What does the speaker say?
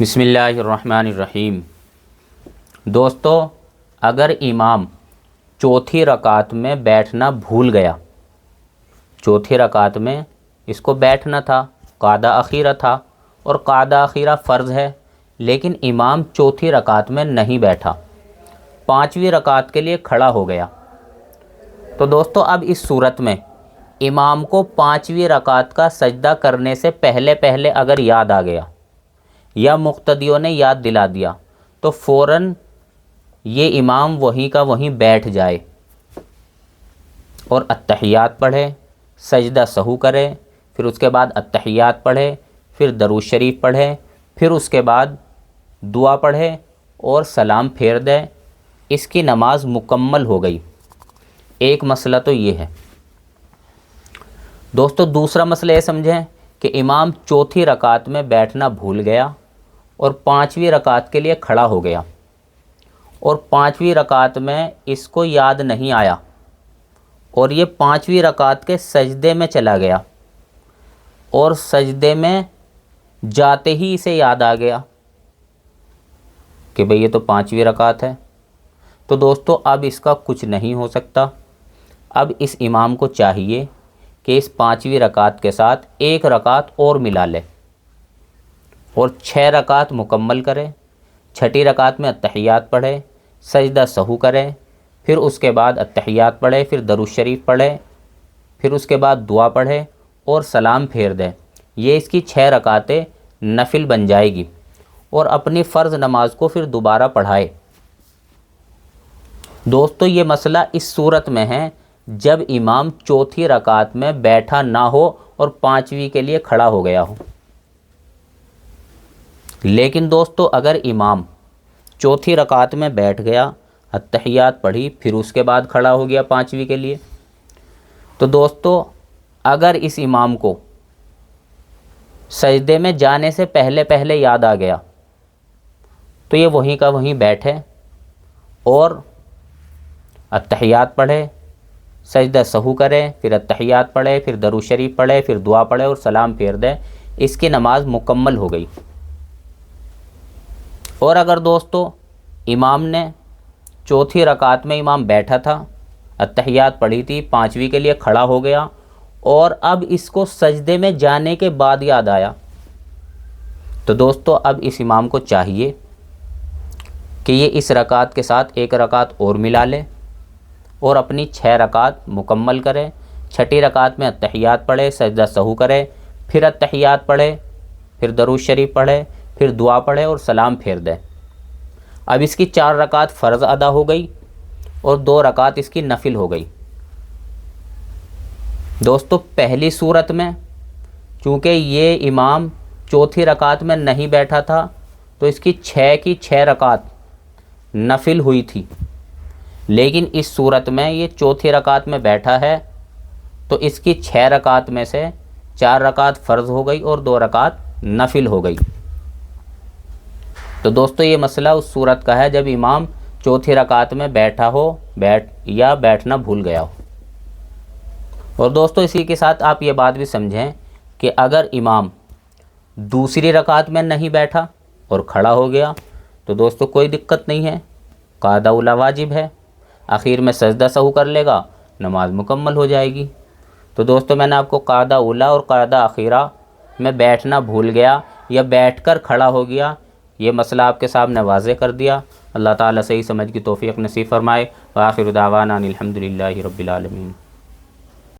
بسم اللہ الرحمن الرحیم۔ دوستو، اگر امام چوتھی رکعت میں بیٹھنا بھول گیا، چوتھی رکعت میں اس کو بیٹھنا تھا، قعدہ اخیرہ تھا، اور قعدہ اخیرہ فرض ہے، لیکن امام چوتھی رکعت میں نہیں بیٹھا، پانچویں رکعت کے لیے کھڑا ہو گیا، تو دوستو اب اس صورت میں امام کو پانچویں رکعت کا سجدہ کرنے سے پہلے اگر یاد آ گیا یا مقتدیوں نے یاد دلا دیا تو فوراً یہ امام وہیں کا وہیں بیٹھ جائے اور التحیات پڑھے، سجدہ سہو کرے، پھر اس کے بعد التحیات پڑھے، پھر درود شریف پڑھے، پھر اس کے بعد دعا پڑھے اور سلام پھیر دے، اس کی نماز مکمل ہو گئی۔ ایک مسئلہ تو یہ ہے دوستو۔ دوسرا مسئلہ یہ سمجھیں کہ امام چوتھی رکعت میں بیٹھنا بھول گیا اور پانچویں رکعت کے لیے کھڑا ہو گیا، اور پانچویں رکعت میں اس کو یاد نہیں آیا اور یہ پانچویں رکعت کے سجدے میں چلا گیا، اور سجدے میں جاتے ہی اسے یاد آ گیا کہ بھئی یہ تو پانچویں رکعت ہے، تو دوستو اب اس کا کچھ نہیں ہو سکتا۔ اب اس امام کو چاہیے کہ اس پانچویں رکعت کے ساتھ ایک رکعت اور ملا لے اور 6 رکعت مکمل کرے، چھٹی رکعت میں التحیات پڑھے، سجدہ سہو کرے، پھر اس کے بعد التحیات پڑھے، پھر درود شریف پڑھے، پھر اس کے بعد دعا پڑھے اور سلام پھیر دے۔ یہ اس کی 6 رکعتیں نفل بن جائے گی، اور اپنی فرض نماز کو پھر دوبارہ پڑھائے۔ دوستو یہ مسئلہ اس صورت میں ہے جب امام چوتھی رکعت میں بیٹھا نہ ہو اور پانچویں کے لیے کھڑا ہو گیا ہو۔ لیکن دوستو اگر امام چوتھی رکعت میں بیٹھ گیا، التحیات پڑھی، پھر اس کے بعد کھڑا ہو گیا پانچویں کے لیے، تو دوستو اگر اس امام کو سجدے میں جانے سے پہلے یاد آ گیا تو یہ وہیں کا وہیں بیٹھے اور التحیات پڑھے، سجدہ سہو کرے، پھر التحیات پڑھے، پھر درود شریف پڑھے، پھر دعا پڑھے اور سلام پھیر دے، اس کی نماز مکمل ہو گئی۔ اور اگر دوستو امام نے چوتھی رکعت میں امام بیٹھا تھا، التحیات پڑھی تھی، پانچویں کے لیے کھڑا ہو گیا، اور اب اس کو سجدے میں جانے کے بعد یاد آیا، تو دوستو اب اس امام کو چاہیے کہ یہ اس رکعت کے ساتھ ایک رکعت اور ملا لے اور اپنی 6 رکعت مکمل کرے، چھٹی رکعت میں التحیات پڑھے، سجدہ سہو کرے، پھر التحیات پڑھے، پھر درود شریف پڑھے، پھر دعا پڑھے اور سلام پھیر دے۔ اب اس کی 4 رکعت فرض ادا ہو گئی اور 2 رکعت اس کی نفل ہو گئی۔ دوستو پہلی صورت میں چونکہ یہ امام چوتھی رکعت میں نہیں بیٹھا تھا تو اس کی 6 رکعت نفل ہوئی تھی، لیکن اس صورت میں یہ چوتھی رکعت میں بیٹھا ہے تو اس کی 6 رکعت میں سے 4 رکعت فرض ہو گئی اور 2 رکعت نفل ہو گئی۔ تو دوستو یہ مسئلہ اس صورت کا ہے جب امام چوتھی رکعت میں بیٹھا ہو یا بیٹھنا بھول گیا ہو۔ اور دوستو اسی کے ساتھ آپ یہ بات بھی سمجھیں کہ اگر امام دوسری رکعت میں نہیں بیٹھا اور کھڑا ہو گیا تو دوستو کوئی دقت نہیں ہے، قعدہ اولی واجب ہے، آخر میں سجدہ سہو کر لے گا، نماز مکمل ہو جائے گی۔ تو دوستو میں نے آپ کو قعدہ اولی اور قعدہ اخیرہ میں بیٹھنا بھول گیا یا بیٹھ کر کھڑا ہو گیا، یہ مسئلہ آپ کے سامنے واضح کر دیا۔ اللہ تعالیٰ صحیح سمجھ کی توفیق نصیب فرمائے۔ وآخر دعوانا ان الحمد للہ رب العالمین۔